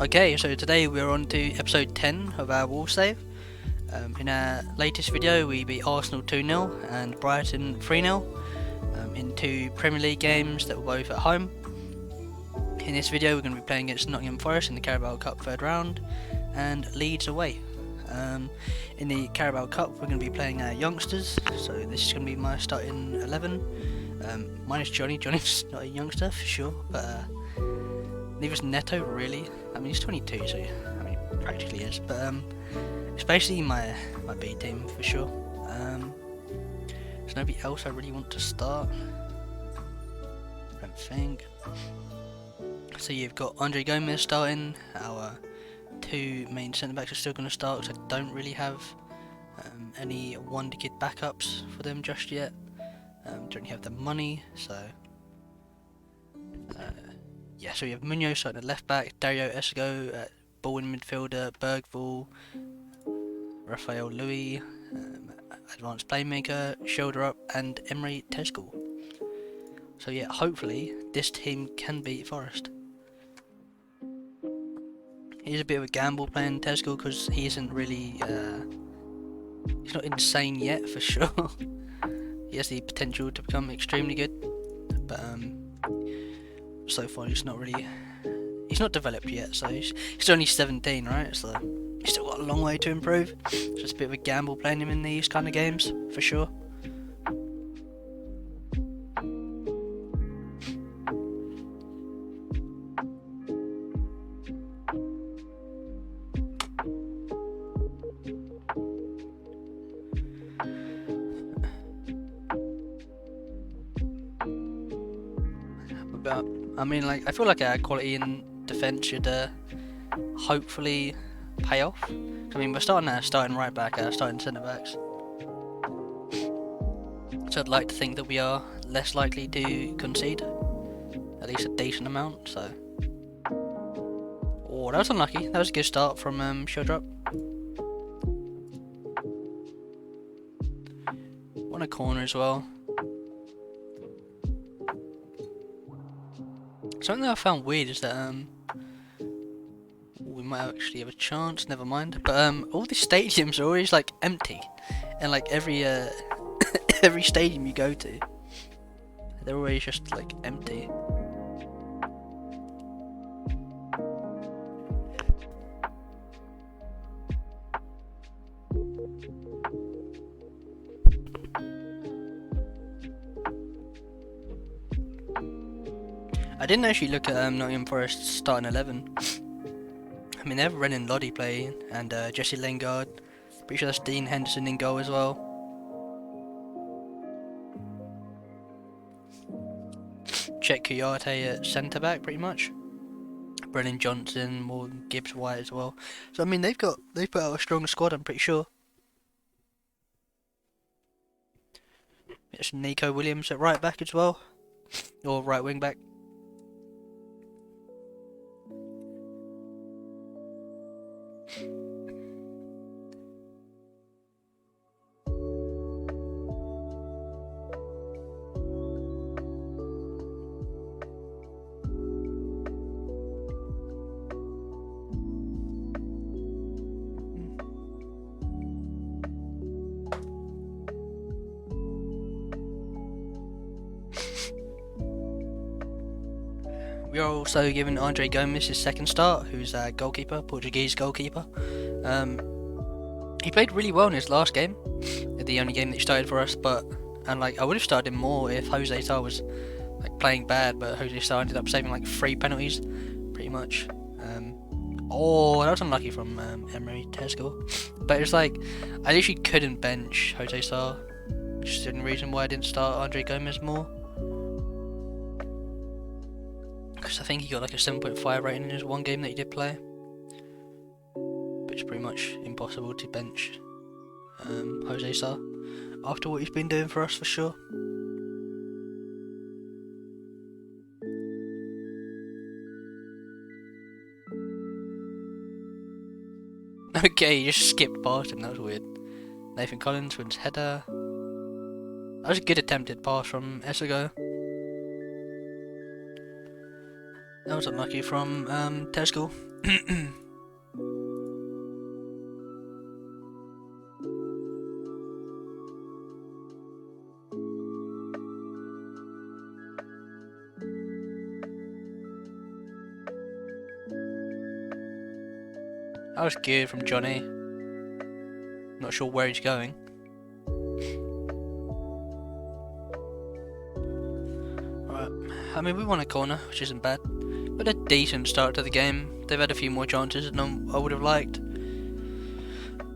Okay, so today we're on to episode 10 of our Wolves save. In our latest video we beat Arsenal 2-0 and Brighton 3-0 in two Premier League games that were both at home. In this video we're going to be playing against Nottingham Forest in the Carabao Cup third round and Leeds away. In the Carabao Cup we're going to be playing our youngsters, so this is going to be my starting 11. Minus Johnny. Johnny's not a youngster for sure, but neither's Neto really. I mean he's 22, so I mean practically is, but it's basically my B team for sure. There's nobody else I really want to start, I don't think. So you've got Andre Gomez starting. Our two main centre backs are still going to start because I don't really have any Wonderkid backups for them just yet. Don't really have the money, so yeah. So we have Munoz starting at left back, Dario Esego at ball in midfielder, Bergvall, Rafael Louis, advanced playmaker, shoulder up, and Emre Tezgul. So yeah, hopefully this team can beat Forest. He's a bit of a gamble playing Tezgul because he isn't really, he's not insane yet for sure. He has the potential to become extremely good, but so far he's not developed yet, so he's only 17, right, so he's still got a long way to improve. So it's a bit of a gamble playing him in these kind of games, for sure. But I mean, like, I feel like our quality in defence should hopefully pay off. I mean, we're starting right back, starting centre backs. So I'd like to think that we are less likely to concede, at least a decent amount. So, oh, that was unlucky. That was a good start from shoulder up. Won a corner as well. Something that I found weird is that we might actually have a chance. Never mind. But all the stadiums are always like empty, and like every every stadium you go to, they're always just like empty. I didn't actually look at Nottingham Forest starting 11. I mean, they have Renan Lodi playing and Jesse Lingard. Pretty sure that's Dean Henderson in goal as well. Chet Kuyate at centre back, pretty much. Brennan Johnson, Morgan Gibbs White as well. So I mean, they've put out a strong squad, I'm pretty sure. It's Nico Williams at right back as well, or right wing back. We are also giving Andre Gomez his second start, who's a goalkeeper, Portuguese goalkeeper. He played really well in his last game, the only game that he started for us. I would have started him more if Jose Sá was like playing bad, but Jose Sá ended up saving like 3 penalties, pretty much. Oh, that was unlucky from Emre Tezgul. But it's like I literally couldn't bench Jose Sá, which is the only reason why I didn't start Andre Gomez more. Because I think he got like a 7.5 rating in his one game that he did play. But it's pretty much impossible to bench Jose Sá after what he's been doing for us, for sure. Okay, he just skipped past him, that was weird. Nathan Collins wins header. That was a good attempted pass from Esego. That was unlucky from Tesco. That was good from Johnny. Not sure where he's going. Alright, I mean, we won a corner, which isn't bad. But a decent start to the game. They've had a few more chances than I would have liked.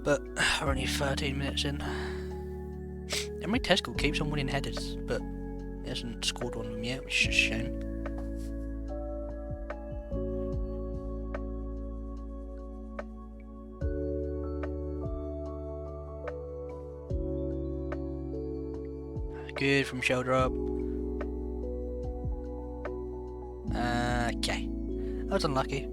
But we're only 13 minutes in. Emery Tesco keeps on winning headers, but he hasn't scored one of them yet, which is a shame. Good from shoulder up. Okay. That was unlucky.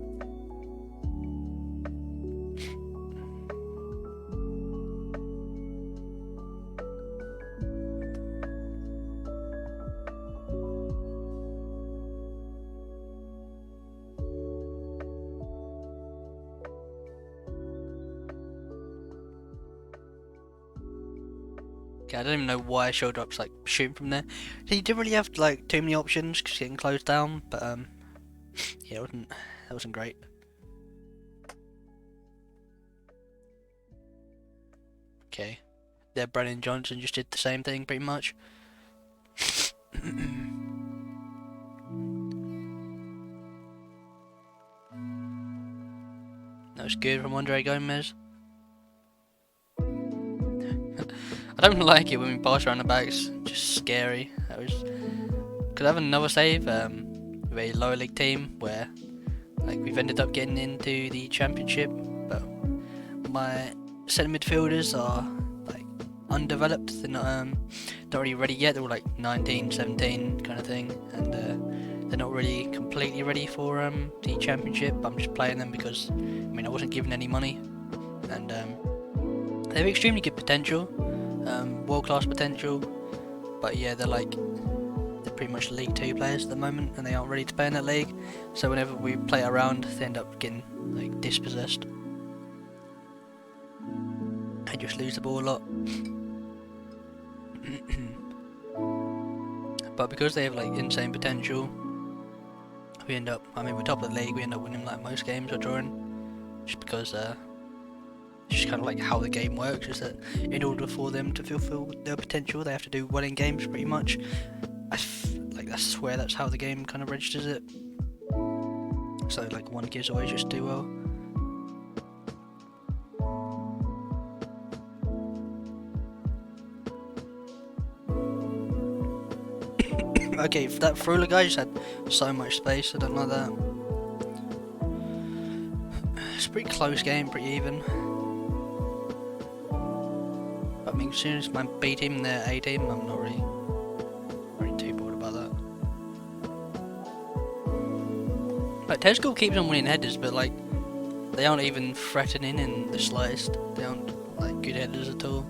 I don't even know why shoulder up's like shooting from there. He didn't really have like too many options because getting closed down, but yeah, that wasn't great. Okay, there Brennan Johnson just did the same thing pretty much. That was good from Andre Gomez. I don't like it when we pass around the backs, just scary. That was. Could I have another save with a lower league team where like we've ended up getting into the championship, but my centre midfielders are like undeveloped. They're not really ready yet. They're all like 19, 17 kind of thing, and they're not really completely ready for the championship. I'm just playing them because I mean I wasn't given any money, and they have extremely good potential. World-class potential, but yeah, they're pretty much League 2 players at the moment, and they aren't ready to play in that league. So whenever we play around, they end up getting like dispossessed. They just lose the ball a lot. But because they have like insane potential, we end up. I mean, we're top of the league. We end up winning like most games or drawing, just because. It's just kind of like how the game works, is that in order for them to fulfill their potential, they have to do well in games pretty much. I swear that's how the game kind of registers it. So like Wonderkids always just do well. Okay, that Frula guy just had so much space, I don't like that. It's a pretty close game, pretty even. I mean, as soon as my B team and their A team, I'm not really too bored about that. Like, Tesco keeps on winning headers, but like, they aren't even threatening in the slightest. They aren't like good headers at all.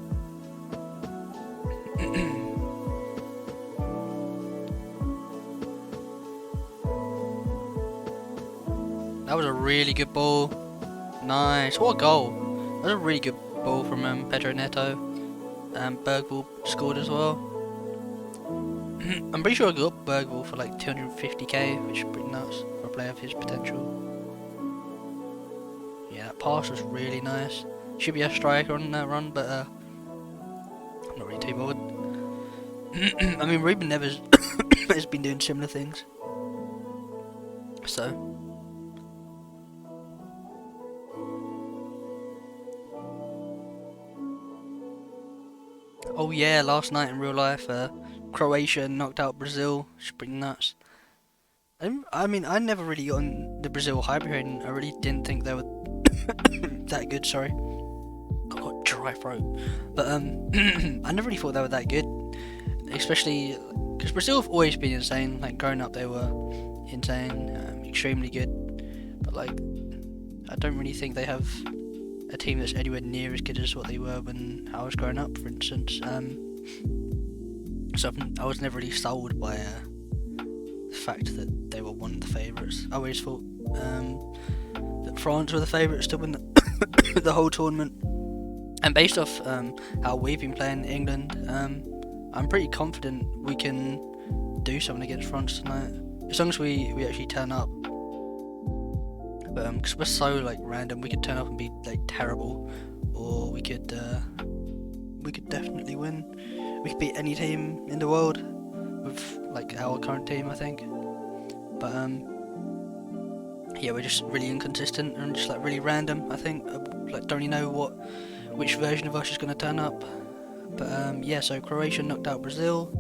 That was a really good ball. Nice. What a goal. That was a really good ball from Pedro Neto. Bergvall scored as well. I'm pretty sure I got Bergvall for like 250k, which is pretty nuts for a player of his potential. Yeah, that pass was really nice. Should be a striker on that run, but I'm not really too bothered. I mean, Ruben Neves has been doing similar things. So. Oh yeah, last night in real life, Croatia knocked out Brazil, which is pretty nuts. I mean, I never really got on the Brazil hype here, and I really didn't think they were that good, sorry. I've got dry throat. But I never really thought they were that good. Especially, because Brazil have always been insane. Like, growing up they were insane, extremely good. But like, I don't really think they have a team that's anywhere near as good as what they were when I was growing up, for instance. So I was never really sold by the fact that they were one of the favourites. I always thought that France were the favourites to win the whole tournament. And based off how we've been playing England, I'm pretty confident we can do something against France tonight, as long as we actually turn up. But because we're so like random, we could turn up and be like terrible, or we could definitely win. We could beat any team in the world with like our current team, I think. But yeah, we're just really inconsistent and just like really random, I think. Like don't really know which version of us is going to turn up. But yeah, so Croatia knocked out Brazil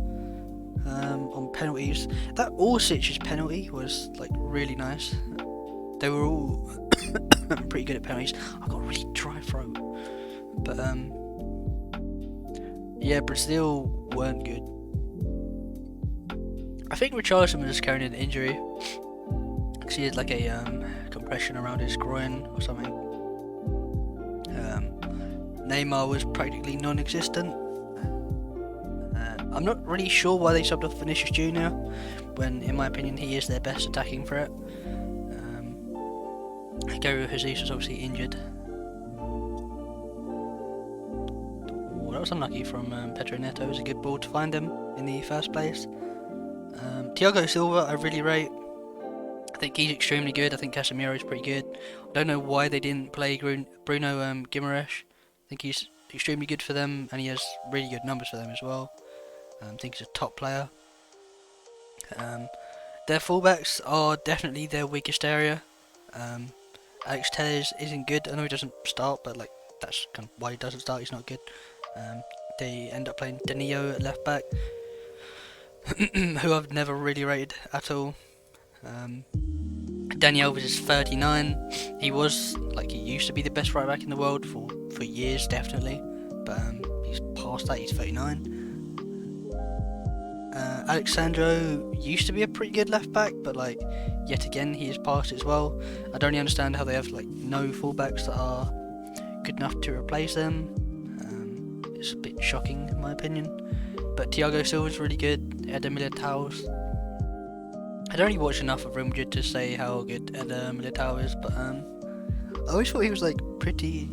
on penalties. That Orsic's penalty was like really nice. They were all pretty good at penalties. I got a really dry throat. But yeah, Brazil weren't good. I think Richarlison was just carrying an injury, because he had like a compression around his groin or something. Neymar was practically non-existent. I'm not really sure why they subbed off Vinicius Jr. when, in my opinion, he is their best attacking threat. Gabriel Jesus was obviously injured. Ooh, that was unlucky from Pedro Neto. It was a good ball to find him in the first place. Thiago Silva I really rate. I think he's extremely good. I think Casemiro is pretty good. I don't know why they didn't play Bruno Guimaraes. I think he's extremely good for them, and he has really good numbers for them as well. I think he's a top player. Their fullbacks are definitely their weakest area. Alex Telles isn't good. I know he doesn't start, but like that's kind of why he doesn't start. He's not good. They end up playing Danilo at left back, who I've never really rated at all. Dani Alves is 39. He used to be the best right back in the world for years, definitely. But he's past that. He's 39. Alexandro used to be a pretty good left back, but like yet again he is past it as well. I don't really understand how they have like no fullbacks that are good enough to replace them. It's a bit shocking in my opinion. But Thiago Silva is really good. Eder Militao's. I don't really watch enough of Real Madrid to say how good Eder Militao is, but I always thought he was like pretty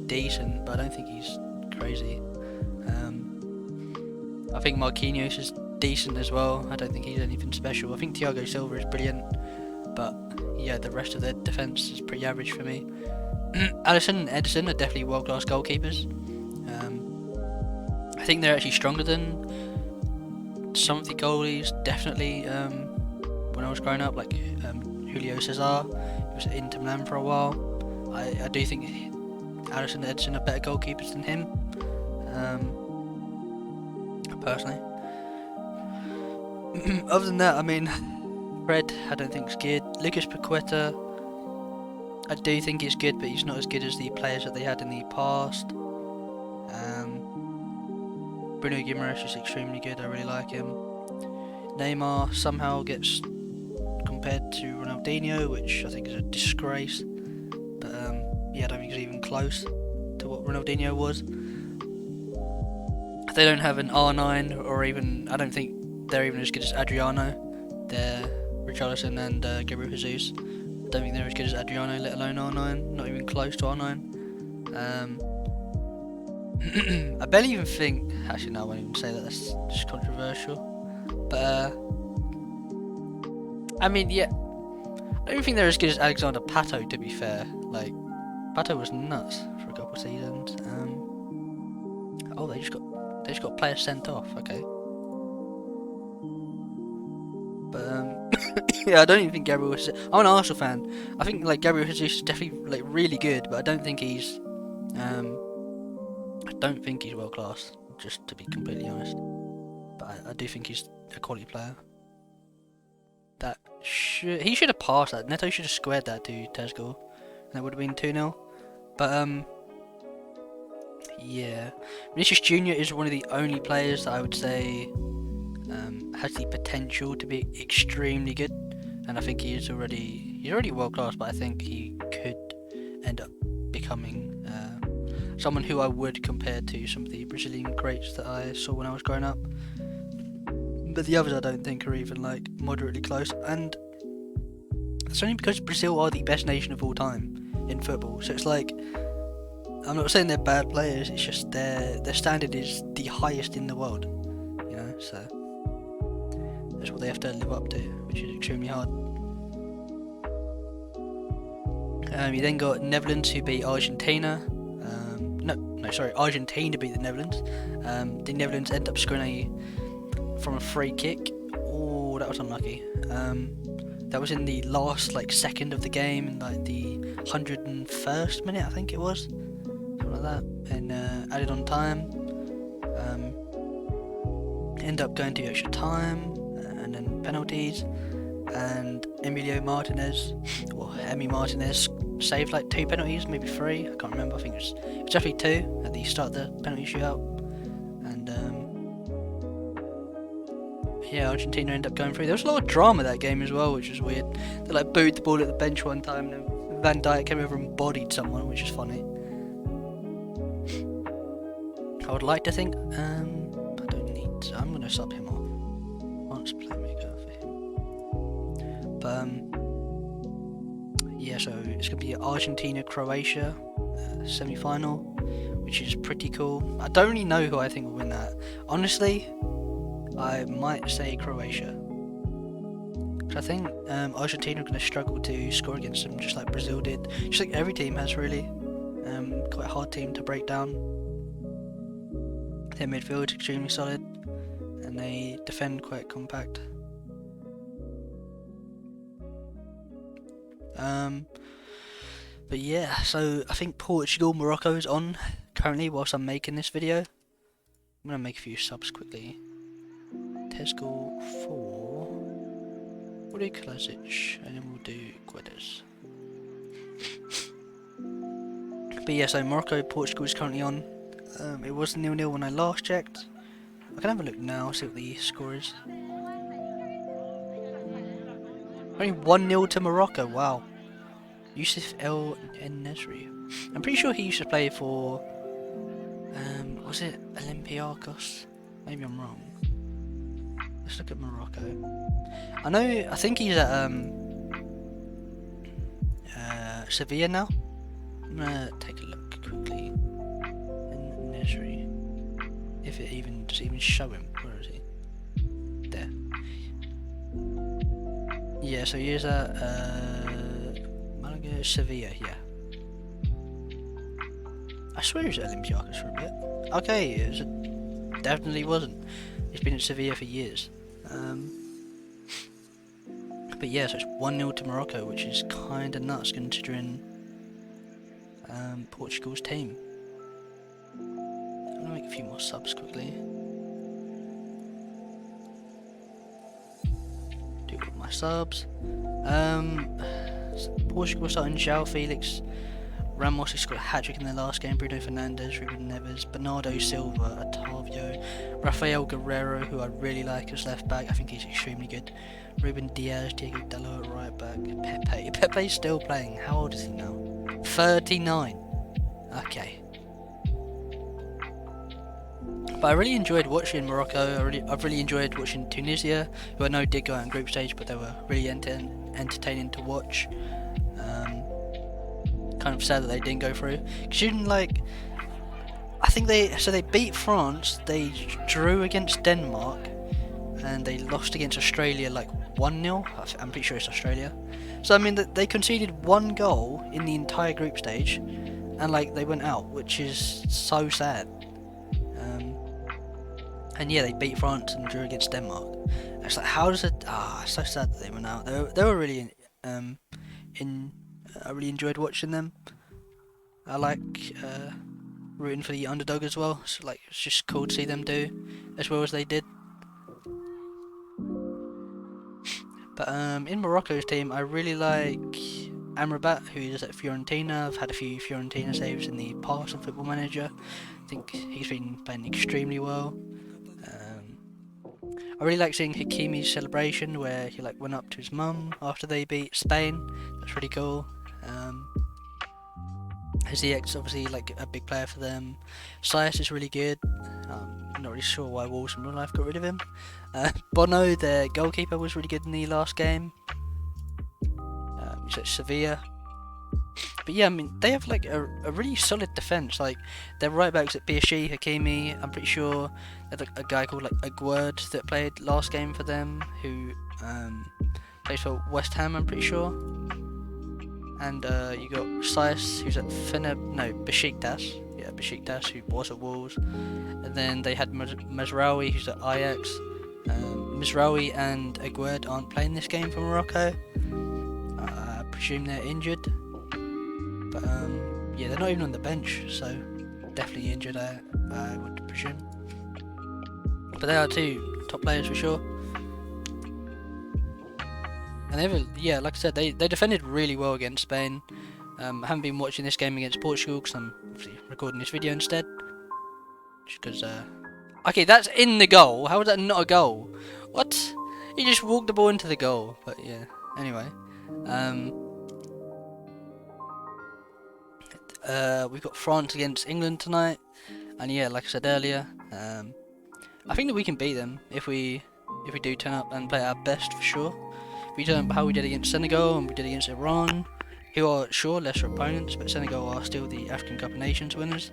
decent, but I don't think he's crazy. I think Marquinhos is decent as well. I don't think he's anything special. I think Thiago Silva is brilliant, but yeah, the rest of their defence is pretty average for me. Alisson and Ederson are definitely world-class goalkeepers. I think they're actually stronger than some of the goalies, definitely. When I was growing up, like Julio Cesar, he was at Inter Milan for a while. I do think Alisson and Ederson are better goalkeepers than him. Personally. Other than that, I mean, Fred, I don't think is good. Lucas Paqueta, I do think he's good, but he's not as good as the players that they had in the past. Bruno Guimaraes is extremely good. I really like him. Neymar somehow gets compared to Ronaldinho, which I think is a disgrace. But yeah, I don't think he's even close to what Ronaldinho was. They don't have an R9, or even, I don't think they're even as good as Adriano. They're Richarlison and Gabriel Jesus. I don't think they're as good as Adriano, let alone R9, not even close to R9. I barely even think, actually no, I won't even say that, that's just controversial. But I mean, yeah, I don't even think they're as good as Alexander Pato, to be fair. Like, Pato was nuts for a couple of seasons. Oh, they just got players sent off, okay. But yeah, I don't even think Gabriel was. I'm an Arsenal fan. I think like Gabriel Jesus is definitely like really good, but I don't think he's world class, just to be completely honest. But I do think he's a quality player. He should have passed that. Neto should have squared that to Tezgor, and that would have been 2-0. But yeah, Vinicius Jr. is one of the only players that I would say has the potential to be extremely good, and I think he's already world class. But I think he could end up becoming someone who I would compare to some of the Brazilian greats that I saw when I was growing up. but the others I don't think are even like moderately close, and it's only because Brazil are the best nation of all time in football. So it's like, I'm not saying they're bad players, it's just their standard is the highest in the world, you know, so that's what they have to live up to, which is extremely hard. You then got Netherlands, who beat Argentina. Argentina beat the Netherlands. The Netherlands end up scoring from a free kick. Oh, that was unlucky. That was in the last second of the game, in like the 101st minute, I think it was, something like that, and added on time. End up going to extra time and then penalties, and Emi Martinez saved like 2 penalties, maybe 3, I can't remember. I think it was definitely 2 at the start of the penalty shootout, and yeah, Argentina ended up going through. There was a lot of drama that game as well, which was weird. They like booed the ball at the bench one time, and then Van Dijk came over and bodied someone, which is funny. I would like to think, I don't need to, I'm going to sub him off. Once playmaker for him. But yeah, so it's going to be Argentina-Croatia semi-final, which is pretty cool. I don't really know who I think will win that. Honestly, I might say Croatia. Because I think Argentina are going to struggle to score against them, just like Brazil did. Just like every team has, really. Quite a hard team to break down. Their midfield is extremely solid, and they defend quite compact. But yeah, so I think Portugal-Morocco is on currently whilst I'm making this video. I'm going to make a few subs quickly. Tesco 4. We'll do Klasic, and then we'll do Guedes. But yeah, so Morocco-Portugal is currently on. It was 0-0 when I last checked. I can have a look now, see what the score is. Only 1-0 to Morocco, wow. Yusuf El Nesri. I'm pretty sure he used to play for, was it Olympiacos? Maybe I'm wrong. Let's look at Morocco. I think he's at Sevilla now. I'm gonna take a look quickly. Nesri. If it does it even show him? Where is he? There. Yeah, so he's at Malaga, Sevilla, yeah. I swear he was at Olympiacos for a bit. Okay, definitely wasn't. He's been at Sevilla for years. But yeah, so it's 1-0 to Morocco, which is kind of nuts considering Portugal's team. I'm going to make a few more subs quickly. Do all my subs. Portugal starting João Felix, Ramos, who scored a hat-trick in their last game, Bruno Fernandes, Ruben Neves, Bernardo Silva, Otavio, Rafael Guerreiro, who I really like as left back, I think he's extremely good, Ruben Diaz, Diego Dallo at right back, Pepe's still playing. How old is he now? 39. Okay. But I really enjoyed watching Morocco. I've really enjoyed watching Tunisia, who I know did go out in group stage, but they were really entertaining to watch. Kind of sad that they didn't go through. Cause you didn't I think they beat France, they drew against Denmark, and they lost against Australia 1-0. I'm pretty sure it's Australia. So I mean they conceded 1 goal in the entire group stage, and they went out, which is so sad. And yeah, they beat France and drew against Denmark. It's how does it? It's so sad that they went out. They were really I really enjoyed watching them. I like rooting for the underdog as well. So it's just cool to see them do as well as they did. But in Morocco's team, I really like Amrabat, who is at Fiorentina. I've had a few Fiorentina saves in the past on FootballManager. I think he's been playing extremely well. I really like seeing Hakimi's celebration where he went up to his mum after they beat Spain. That's really cool. Ziyech's obviously a big player for them. Sias is really good. not really sure why Wolves in real life got rid of him. Bono, their goalkeeper, was really good in the last game. He's at Sevilla. But yeah, I mean, they have like a really solid defence. Like, their right backs at PSG, Hakimi. I'm pretty sure they have like a guy called like Aguerd that played last game for them, who plays for West Ham, I'm pretty sure. And you got Saiss, who's at Besiktas. Yeah, Besiktas, who was at Wolves. And then they had Mazraoui, who's at Ajax. Mazraoui and Aguerd aren't playing this game for Morocco. I presume they're injured. But yeah, they're not even on the bench, so definitely injured, I would presume. But they are two top players for sure. And yeah, like I said, they defended really well against Spain. I haven't been watching this game against Portugal because I'm obviously recording this video instead. Just because, okay, that's in the goal. How is that not a goal? What? He just walked the ball into the goal. But yeah, anyway. We've got France against England tonight. And yeah, like I said earlier, I think that we can beat them if we do turn up and play our best for sure. We turn up how we did against Senegal and we did against Iran, who are sure lesser opponents, but Senegal are still the African Cup of Nations winners.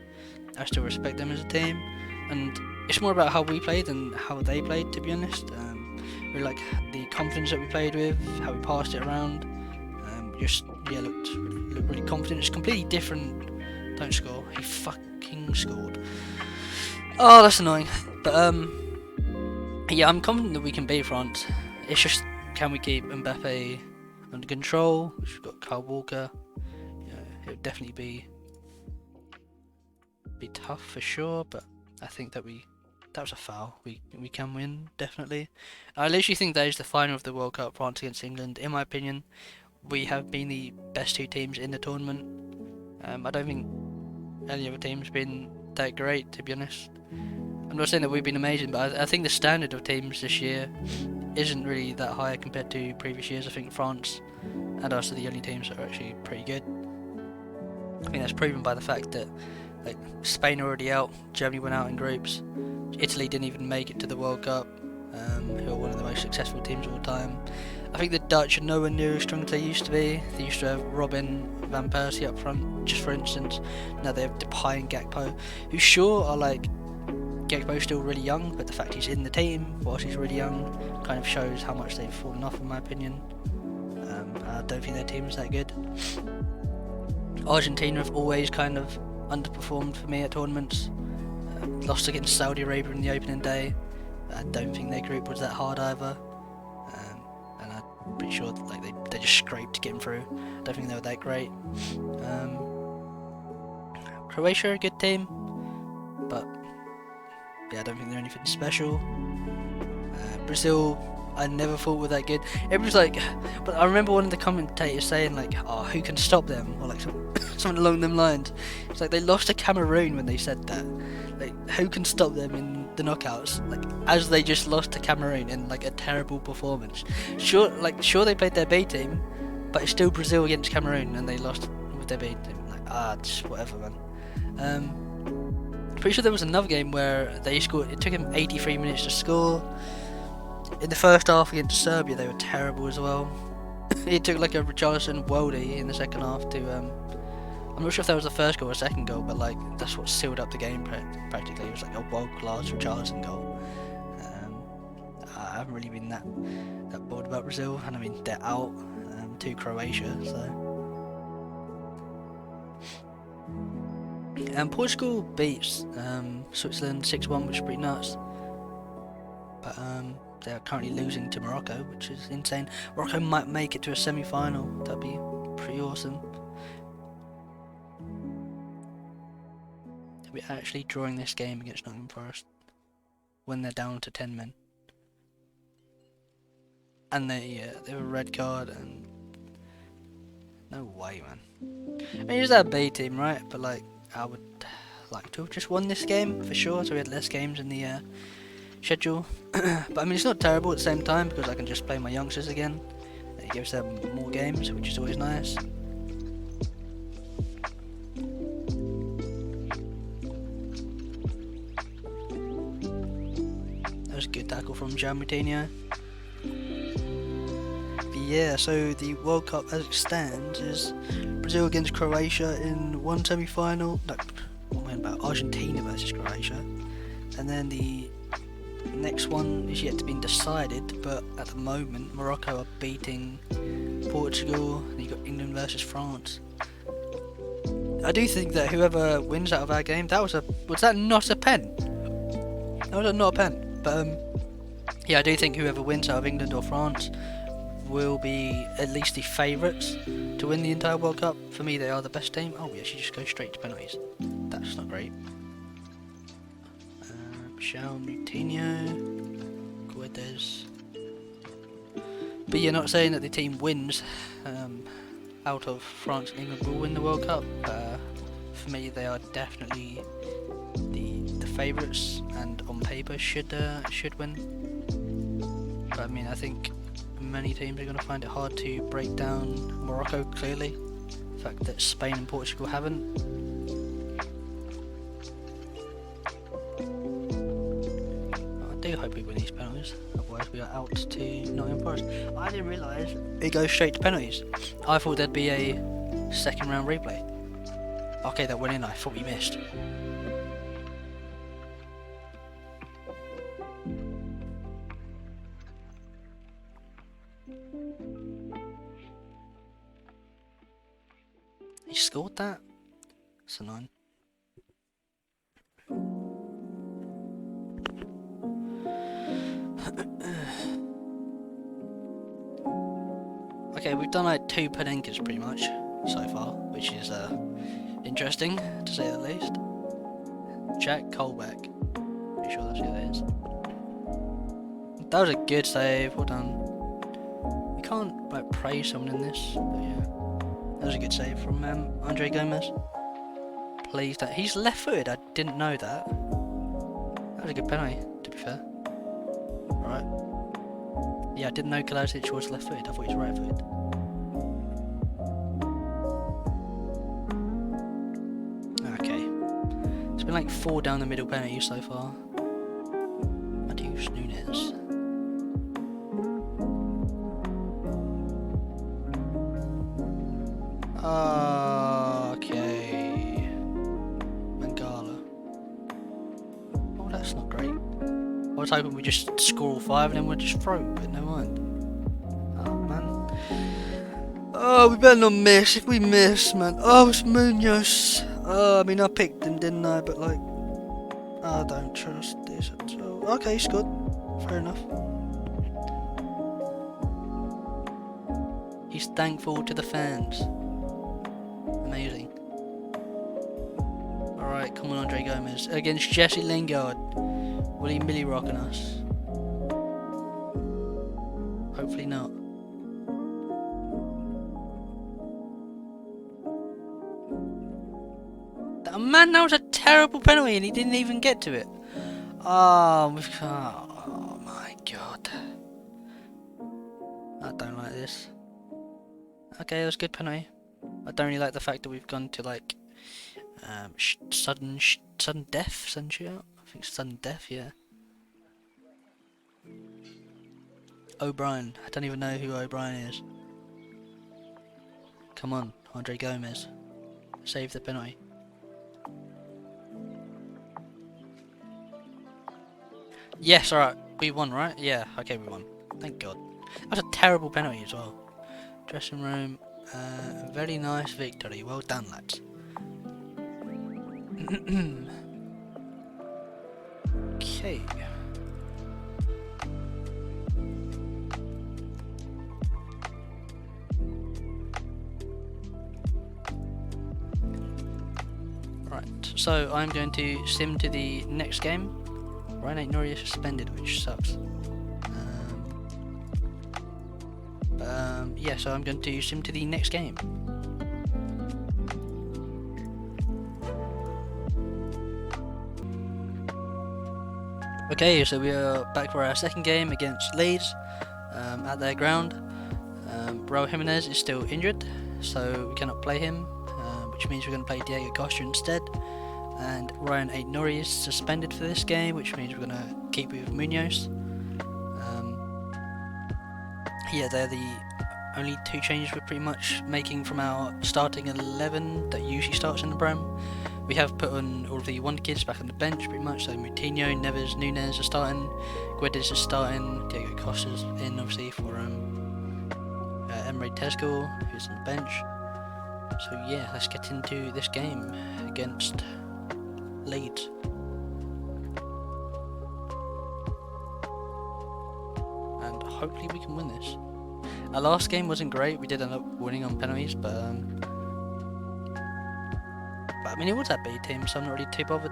I still respect them as a team, and it's more about how we played than how they played, to be honest. We like the confidence that we played with, how we passed it around. Looked really confident. It's completely different. Don't score. He fucking scored. Oh, that's annoying. But yeah, I'm confident that we can beat France. It's just, can we keep Mbappe under control? We've got Kyle Walker. It would definitely be tough for sure, but I think that was a foul. We can win, definitely. I literally think that is the final of the World Cup, France against England. In my opinion, we have been the best two teams in the tournament. I don't think any other team's been that great, to be honest. I'm not saying that we've been amazing, but I think the standard of teams this year isn't really that high compared to previous years. I think France and us are the only teams that are actually pretty good. I think that's proven by the fact that like Spain are already out, Germany went out in groups, Italy didn't even make it to the World Cup, who are one of the most successful teams of all time. I think the Dutch are nowhere near as strong as they used to be. They used to have Robin van Persie up front, just for instance. Now they have Depay and Gakpo, who sure are like, Gakpo's still really young, but the fact he's in the team whilst he's really young kind of shows how much they've fallen off, in my opinion. I don't think their team's that good. Argentina have always kind of underperformed for me at tournaments. Lost against Saudi Arabia in the opening day. I don't think their group was that hard either. And I'm pretty sure that, like they just scraped getting through. I don't think they were that great. Croatia are a good team, but yeah, I don't think they're anything special. Brazil, I never thought were that good. Everyone's like, but I remember one of the commentators saying like, "Oh, who can stop them?" or like something along them lines. It's like they lost to Cameroon when they said that. Like, who can stop them in the knockouts? Like, as they just lost to Cameroon in like a terrible performance. Sure they played their B team, but it's still Brazil against Cameroon, and they lost with their B team. Like, just whatever, man. Pretty sure there was another game where they scored. It took him 83 minutes to score. In the first half against Serbia, they were terrible as well. It took like a Richarlison worldie in the second half to. I'm not sure if that was the first goal or second goal, but like that's what sealed up the game practically. It was like a world-class Richarlison goal. I haven't really been that bored about Brazil, and I mean they're out to Croatia, so. And Portugal beats Switzerland 6-1, which is pretty nuts. But they're currently losing to Morocco, which is insane. Morocco might make it to a semi-final. That'd be pretty awesome. They'll be actually drawing this game against Nottingham Forest when they're down to 10 men. And they have a red card, and no way, man. I mean, it's that B team, right? But like, I would like to have just won this game for sure, so we had less games in the schedule. But I mean, it's not terrible at the same time because I can just play my youngsters again. It gives them more games, which is always nice. from Gian Moutinho. But yeah, so the World Cup as it stands is Brazil against Croatia in one semi-final. No, what am I about? Argentina versus Croatia, and then the next one is yet to be decided. But at the moment, Morocco are beating Portugal, and you got England versus France. I do think that whoever wins out of our game, was that not a pen? That was not a pen. But yeah, I do think whoever wins out of England or France will be at least the favourites to win the entire World Cup. For me, they are the best team. Oh, we actually just go straight to penalties. That's not great. Michel, Moutinho, Guedes. But you're not saying that the team wins out of France and England will win the World Cup. For me, they are definitely the favourites, and on paper should win. But I mean, I think many teams are going to find it hard to break down Morocco. Clearly, the fact that Spain and Portugal haven't. I do hope we win these penalties, otherwise we are out to Nottingham Forest. I didn't realise it goes straight to penalties. I thought there'd be a second round replay. Okay, that went in. I thought we missed. He scored that? That's annoying. Okay, we've done like 2 Panenkas pretty much so far, which is interesting to say the least. Jack Colbeck. Pretty sure that's who that is. That was a good save, well done. You can't like praise someone in this, but yeah. That was a good save from Andre Gomez. Please don't. He's left footed, I didn't know that. That was a good penalty, to be fair. Alright. Yeah, I didn't know Kalasic was left footed, I thought he was right footed. Okay. It's been like 4 down the middle penalties so far. Matheus Nunes. Okay. Mangala. Oh, that's not great. I was hoping we just score all 5 and then we'll just throw, but never mind. Oh, man. Oh, we better not miss. If we miss, man. Oh, it's Munoz. Oh, I mean, I picked him, didn't I? But, like, I don't trust this at all. Okay, he's good. Fair enough. He's thankful to the fans. Amazing. Alright, come on, Andre Gomez. Against Jesse Lingard. Will he milli rock on us? Hopefully not. Man, that was a terrible penalty and he didn't even get to it. Oh my god. I don't like this. Okay, that was a good penalty. I don't really like the fact that we've gone to like sudden death, sudden shootout. I think sudden death, yeah. O'Brien. I don't even know who O'Brien is. Come on, Andre Gomez. Save the penalty. Yes, alright. We won, right? Yeah, okay, we won. Thank God. That was a terrible penalty as well. Dressing room. Very nice victory. Well done, lads. Okay. Right, so I'm going to sim to the next game. Ryan Aït-Nouri is suspended, which sucks. Yeah, so I'm going to sim to the next game. Okay, so we are back for our second game against Leeds at their ground. Raul Jimenez is still injured, so we cannot play him, which means we're going to play Diego Costa instead. And Ryan Aït-Nouri is suspended for this game, which means we're going to keep it with Munoz. Yeah, they're the only two changes we're pretty much making from our starting 11 that usually starts in the Prem. We have put on all of the Wonderkids back on the bench pretty much, so Moutinho, Neves, Nunes are starting, Guedes is starting, Diego Costa's in obviously for Emre Tezgul, who's on the bench. So yeah, let's get into this game against Leeds. And hopefully we can win this. Our last game wasn't great, we did end up winning on penalties, but I mean, it was that B team, so I'm not really too bothered.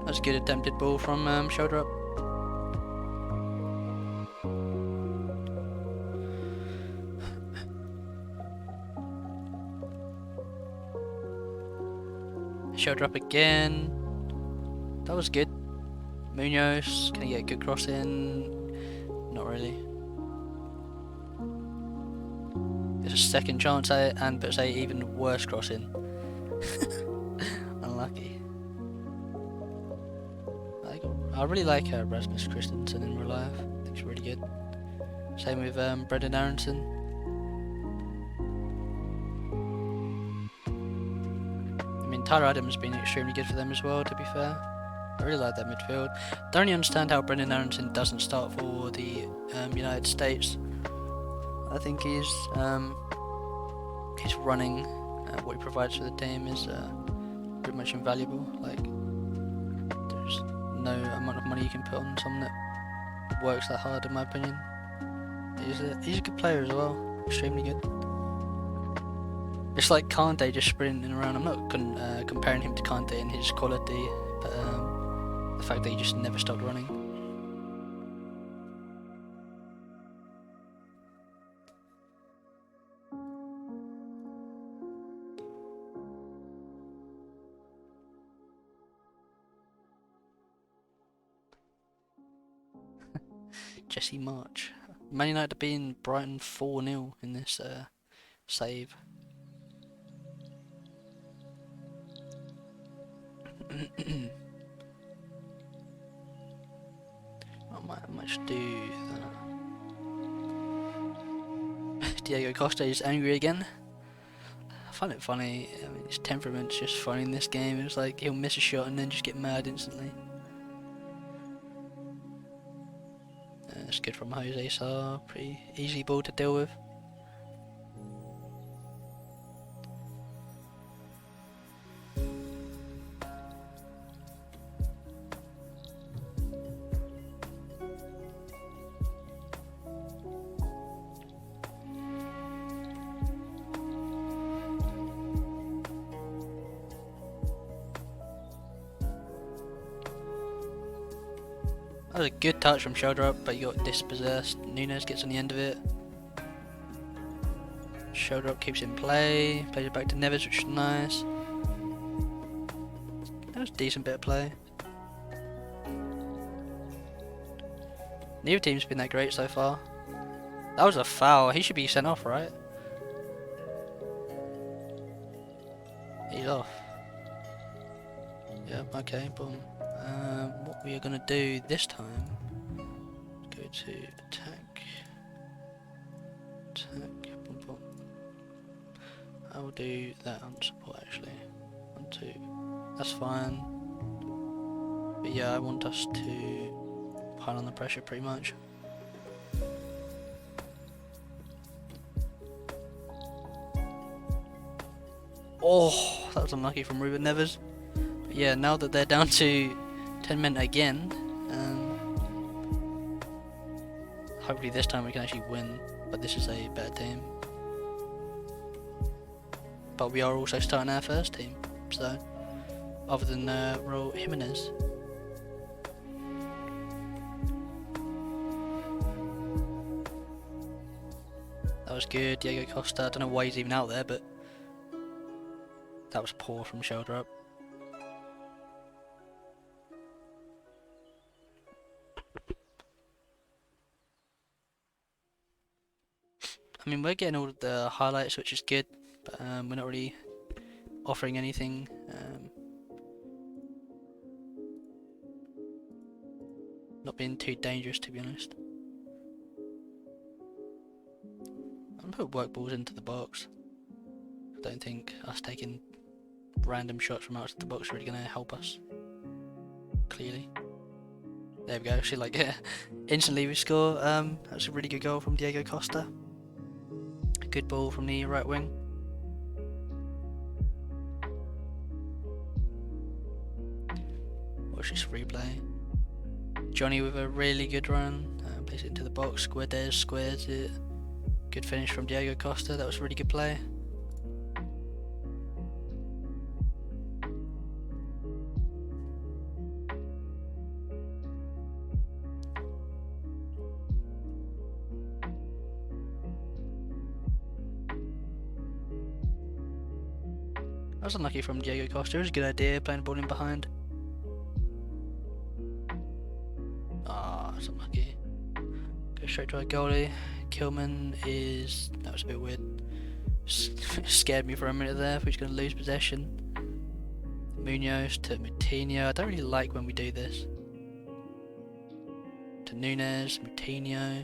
That's a good attempted ball from shoulder up. Shoulder up again. That was good. Munoz, can he get a good cross in? Not really. It's a second chance at it and puts a even worse cross in. Unlucky. I really like Rasmus Christensen in real life. I think he's really good. Same with Brendan Aronson. I mean, Tyler Adams has been extremely good for them as well, to be fair. I really like that midfield. Don't really understand how Brendan Aronson doesn't start for the United States. I think his running, what he provides for the team is pretty much invaluable. Like, there's no amount of money you can put on someone that works that hard, in my opinion. He's a good player as well, extremely good. It's like Kante just sprinting around. I'm not comparing him to Kante in his quality, but the fact that he just never stopped running. Jesse March. Man United being Brighton 4-0 in this save. I might just do that. Diego Costa is angry again. I find it funny. I mean, his temperament's just funny in this game. It's like he'll miss a shot and then just get mad instantly. It's good from Jose Sarr. Pretty easy ball to deal with. That was a good touch from shoulder up, but he got dispossessed. Nunes gets on the end of it. Shoulder up keeps in play. Plays it back to Neves, which is nice. That was a decent bit of play. Neither team's been that great so far. That was a foul. He should be sent off, right? He's off. Yep, okay, boom. What we are going to do this time, go to attack, boom, boom. I will do that on support actually, 1, 2, that's fine, but yeah, I want us to pile on the pressure pretty much. Oh, that was unlucky from Ruben Neves. But yeah, now that they're down to 10 men again, hopefully this time we can actually win, but this is a better team. But we are also starting our first team, so other than Raul Jimenez. That was good, Diego Costa. I don't know why he's even out there, but that was poor from shoulder up. I mean, we're getting all of the highlights, which is good, but we're not really offering anything not being too dangerous, to be honest. I'm gonna put work balls into the box. I don't think us taking random shots from outside the box is really gonna help us. Clearly. There we go. See, like, yeah, instantly we score. That's a really good goal from Diego Costa. A good ball from the right wing. Watch this replay. Johnny with a really good run. Plays it into the box. Guedes squares it. Good finish from Diego Costa. That was a really good play. That was unlucky from Diego Costa. It was a good idea playing the ball in behind. Ah, that's unlucky. Go straight to our goalie. Kilman is... that was a bit weird. Scared me for a minute there. We're just going to lose possession. Munoz to Moutinho. I don't really like when we do this. To Nunes, Moutinho.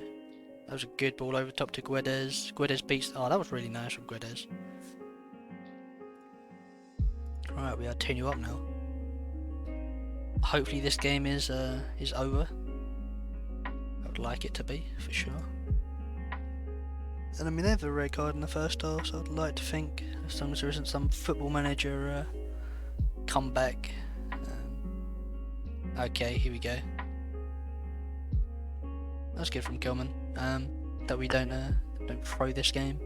That was a good ball over top to Guedes. Guedes beats... oh, that was really nice from Guedes. Right, we are 2-0 up now. Hopefully this game is over. I would like it to be, for sure. And I mean, they have a red card in the first half, so I'd like to think, as long as there isn't some football manager comeback. Okay, here we go. That's good from Kilman. That we don't throw this game.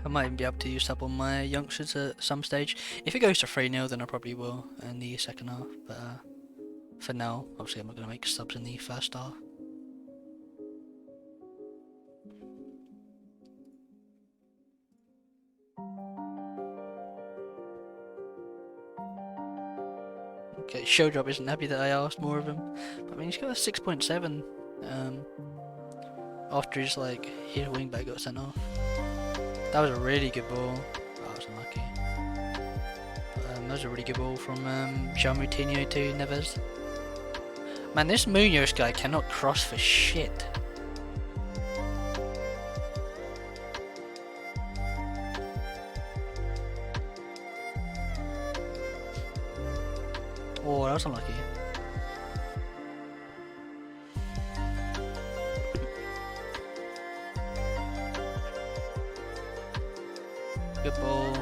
I might even be able to use up on my youngsters at some stage. If it goes to 3-0, then I probably will in the second half. But for now, obviously I'm not going to make subs in the first half. Okay, Showdrop isn't happy that I asked more of him. But I mean, he's got a 6.7 after his wing back got sent off. That was a really good ball. Oh, that was unlucky. That was a really good ball from João Moutinho to Neves. Man, this Munoz guy cannot cross for shit. Oh, that was unlucky. Good ball.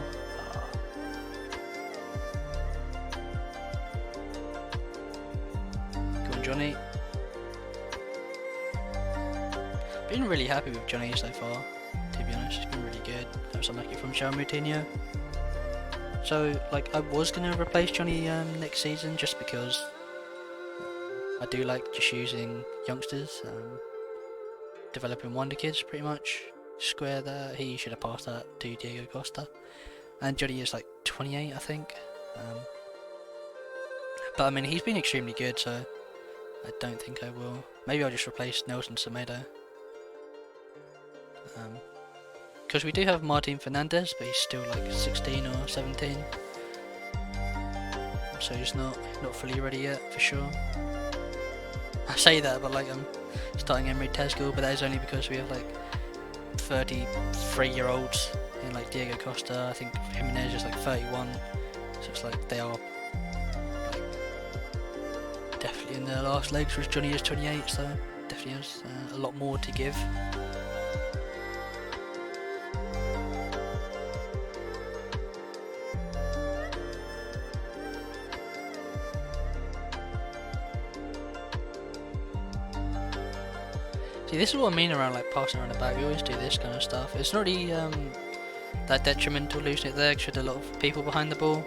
Go on, Johnny. Been really happy with Johnny so far, to be honest. He's been really good. That was unlucky from João Moutinho. So, I was going to replace Johnny next season just because I do like just using youngsters, developing Wonderkids pretty much. Square that. He should have passed that to Diego Costa. And Johnny is 28, I think. But I mean, he's been extremely good, so I don't think I will. Maybe I'll just replace Nelson Semedo. Because we do have Martin Fernandez, but he's still 16 or 17. So he's not fully ready yet, for sure. I say that, but I'm starting Emery Tezgul, but that is only because we have 33-year-olds in Diego Costa. I think Jimenez is 31, so it's they are definitely in their last legs, whereas Johnny is 28, so definitely has a lot more to give. See, this is what I mean around passing around the back. We always do this kind of stuff. It's not really that detrimental losing it there, because there are a lot of people behind the ball.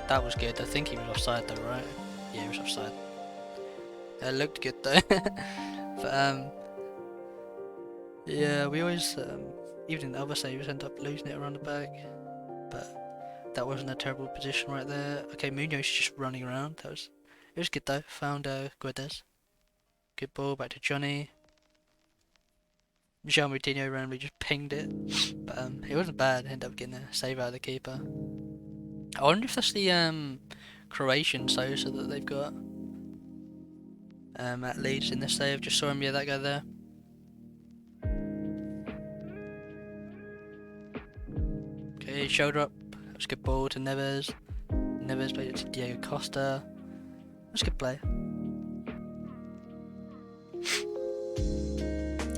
That was good. I think he was offside though, right? Yeah, he was offside. It looked good though. But yeah, we always even in the other saves end up losing it around the back. But that wasn't a terrible position right there. Okay, Munoz just running around. It was good though. Found Guedes. Good ball, back to Johnny. Jean Moutinho randomly just pinged it. But it wasn't bad, ended up getting a save out of the keeper. I wonder if that's the Croatian Sosa that they've got at Leeds in this save. Just saw him, yeah, that guy there. Okay, shoulder up. That's a good ball to Neves. Neves played it to Diego Costa. That's a good play.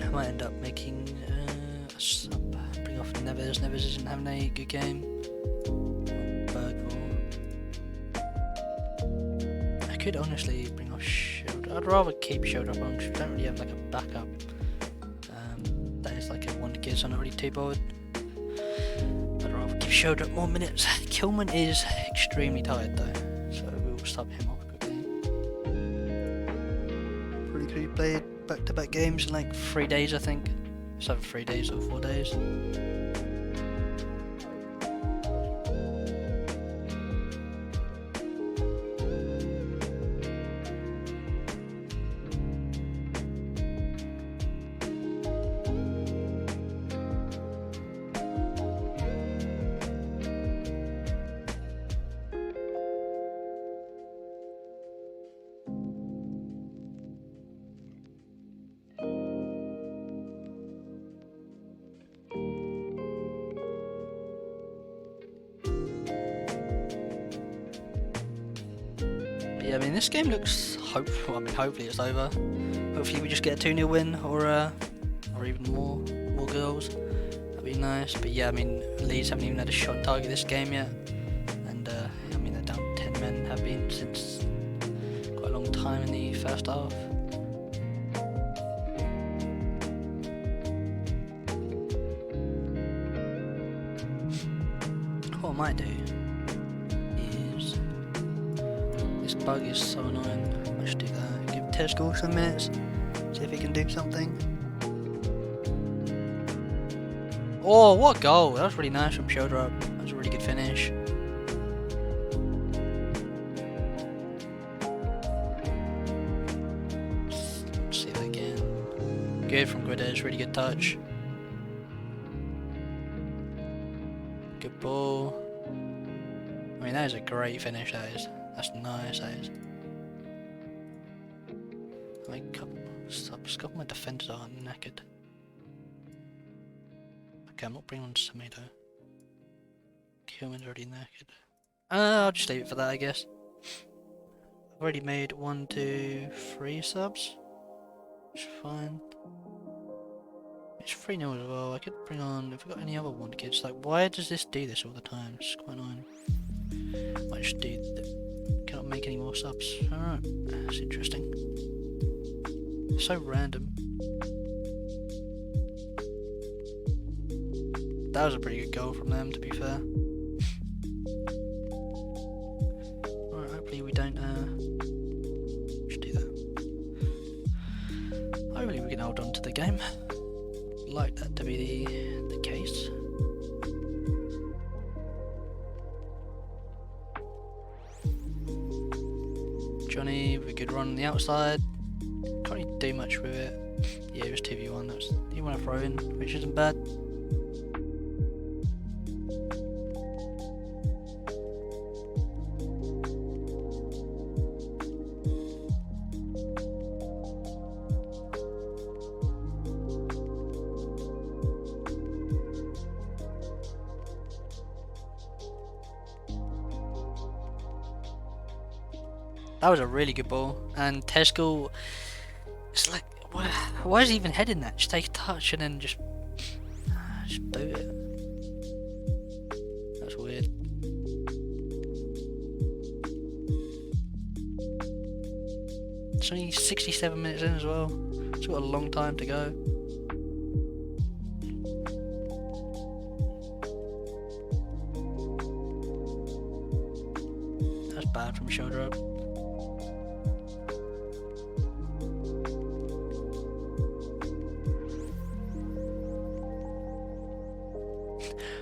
I might end up making a sub. Bring off Neves. Neves isn't having a good game. I could honestly bring off shoulder. I'd rather keep shoulder up on because we don't really have like a backup. That is like a Wonderkids, so I'm not really too bothered. I'd rather give shoulder up more minutes. Kilman is extremely tired though, so we'll sub him off quickly. Probably could have played back-to-back games in like 3 days, I think. It's either 3 days or 4 days. Yeah, I mean this game looks hopefully it's over. Hopefully we just get a 2-0 win or even more goals. That'd be nice. But yeah, I mean Leeds haven't even had a shot on target this game yet, and I mean they're down 10 men, have been since quite a long time in the first half. What I might do is, this bug is so annoying, I should do that. Give Tesco some minutes, see if he can do something. Oh, what a goal! That was really nice from shoulder up. That was a really good finish. Let's see that again. Good from Guedes, really good touch. Good ball. I mean, that is a great finish, that is. That's nice, that is. I mean, stop, my defenders are knackered. Okay, I'm not bringing on Semi though. Kilman's already knackered. I'll just leave it for that, I guess. I've already made 1, 2, 3 subs. Which is fine. It's 3-0 as well. I could bring on, if we've got any other Wonderkids. Like, why does this do this all the time? It's quite annoying. Might just do that. Cannot make any more subs. Alright, that's interesting. It's so random. That was a pretty good goal from them, to be fair. Alright, hopefully we don't just do that. Hopefully we can hold on to the game. Like that to be the case. Johnny with a good run on the outside. Can't really do much with it. Yeah, it was 2v1. He won a throw in, which isn't bad. That was a really good ball, and Tesco, it's like, why is he even heading that? Just take a touch and then just boot it. That's weird. It's only 67 minutes in as well. It's got a long time to go. That's bad from shoulder up.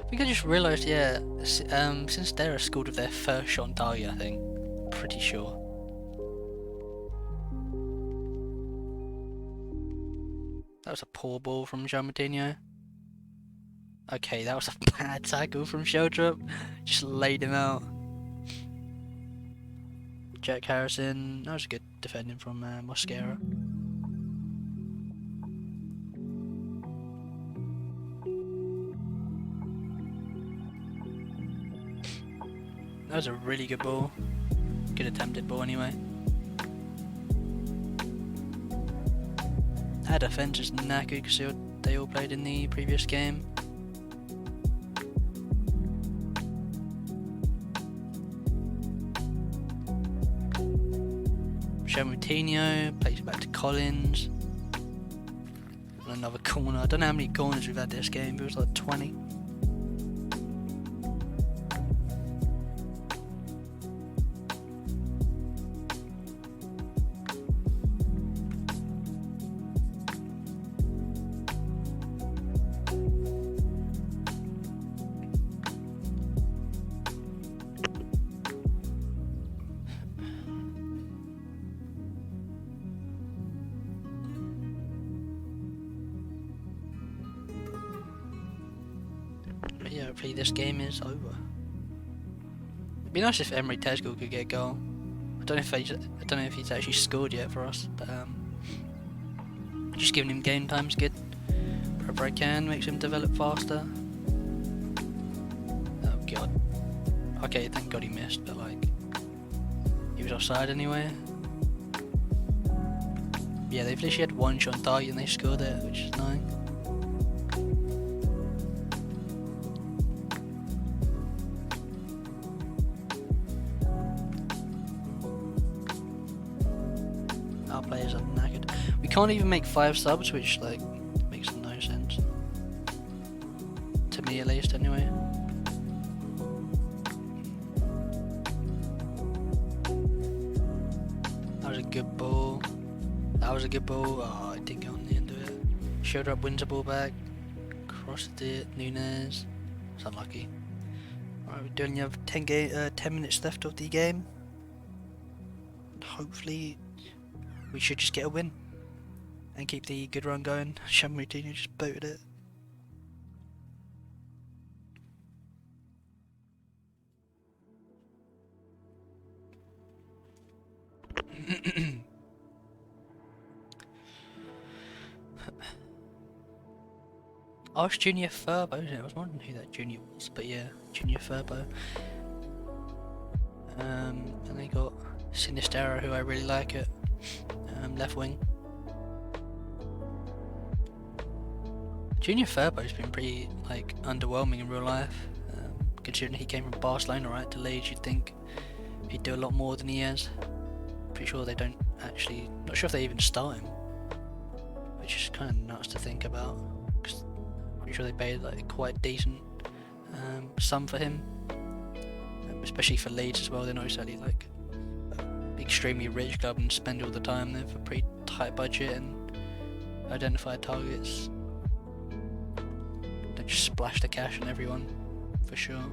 I think I just realised, yeah, since they're scored with their first shot on target, I think. Pretty sure. That was a poor ball from Jean Martino. Okay, that was a bad tackle from Sheldrup. Just laid him out. Jack Harrison. That was a good defending from Mosquera. That was a really good ball. Good attempted ball anyway. Our defence is knackered because they all played in the previous game. Moutinho plays it back to Collins. Another corner. I don't know how many corners we've had this game, but it was like 20. But yeah, hopefully this game is over. It'd be nice if Emery Tezgel could get a goal. I don't know if he's actually scored yet for us, but just giving him game time's good. Wherever I can, makes him develop faster. Oh god. Okay, thank god he missed, but like he was offside anyway. Yeah, they've literally had one shot on target and they scored it, which is annoying. Our players are knackered. We can't even make 5 subs, which like makes no sense. To me at least anyway. That was a good ball. That was a good ball. Oh, I didn't get on the end of it. Showed up, wins the ball back. Crossed it. Nunes. It's unlucky. Alright, we only have 10 minutes left of the game. Hopefully, we should just get a win and keep the good run going. Shamroutino just booted it. Oh, it's Junior Furbo, isn't it? I was wondering who that Junior was, but yeah, Junior Furbo. And they got Sinistero, who I really like at left wing. Junior Furbo's been pretty like underwhelming in real life. Considering he came from Barcelona right to Leeds, you'd think he'd do a lot more than he has. Pretty sure they don't actually, not sure if they even start him, which is kind of nuts to think about. Cause pretty sure they paid like quite decent sum for him, especially for Leeds as well. They're not exactly like extremely rich club and spend all the time. They have a pretty tight budget and identify targets. They just splash the cash on everyone, for sure.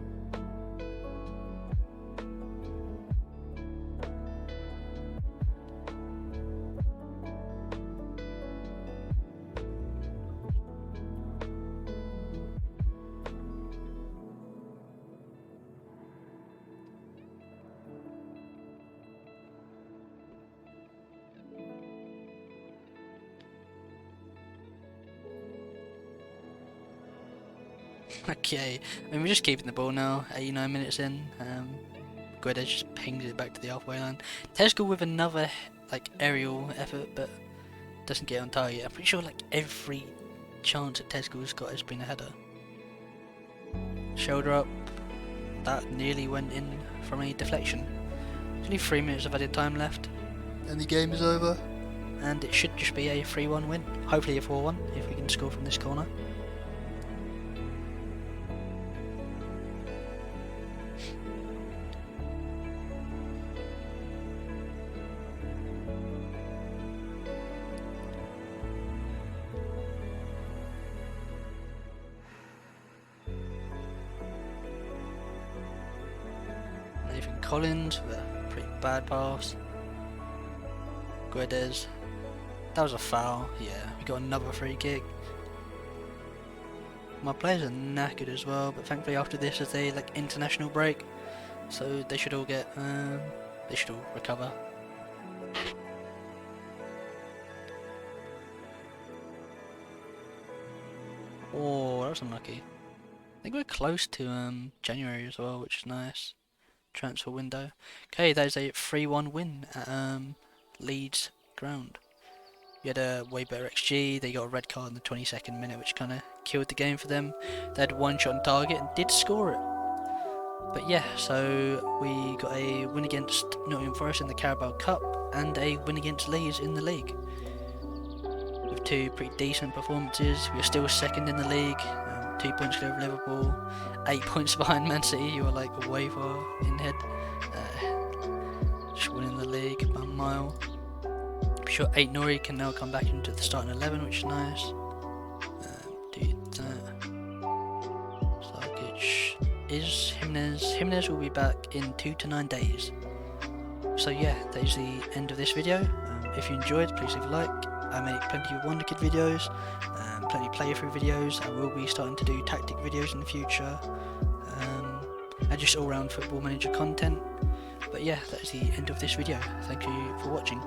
Okay, I mean we're just keeping the ball now, 89 minutes in. Guedes just pings it back to the halfway line. Tezgel with another like aerial effort, but doesn't get on target. I'm pretty sure like every chance that Tezgel's got has been a header. Shoulder up, that nearly went in from a deflection. There's only 3 minutes of added time left, and the game is over. And it should just be a 3-1 win. Hopefully a 4-1 if we can score from this corner. Collins with a pretty bad pass. Guedes That was a foul. Yeah, we got another free kick. My players are knackered as well, but thankfully after this is a international break, so they should all get they should all recover. Oh, that was unlucky. I think we're close to January as well, which is nice. Transfer window. Okay, that is a 3-1 win at Leeds ground. You had a way better XG, they got a red card in the 22nd minute, which kind of killed the game for them. They had one shot on target and did score it. But yeah, so we got a win against Nottingham Forest in the Carabao Cup and a win against Leeds in the league. With two pretty decent performances, we are still second in the league, 2 points clear of Liverpool, 8 points behind Man City, who are like way far in head, just winning the league by a mile. I'm sure 8 Nori can now come back into the starting 11, which is nice. Sarkic is Jimenez will be back in 2 to 9 days. So yeah, that is the end of this video. If you enjoyed, please leave a like. I make plenty of Wonderkid videos, plenty of playthrough videos. I will be starting to do tactic videos in the future, and just all round football manager content. But yeah, that is the end of this video. Thank you for watching.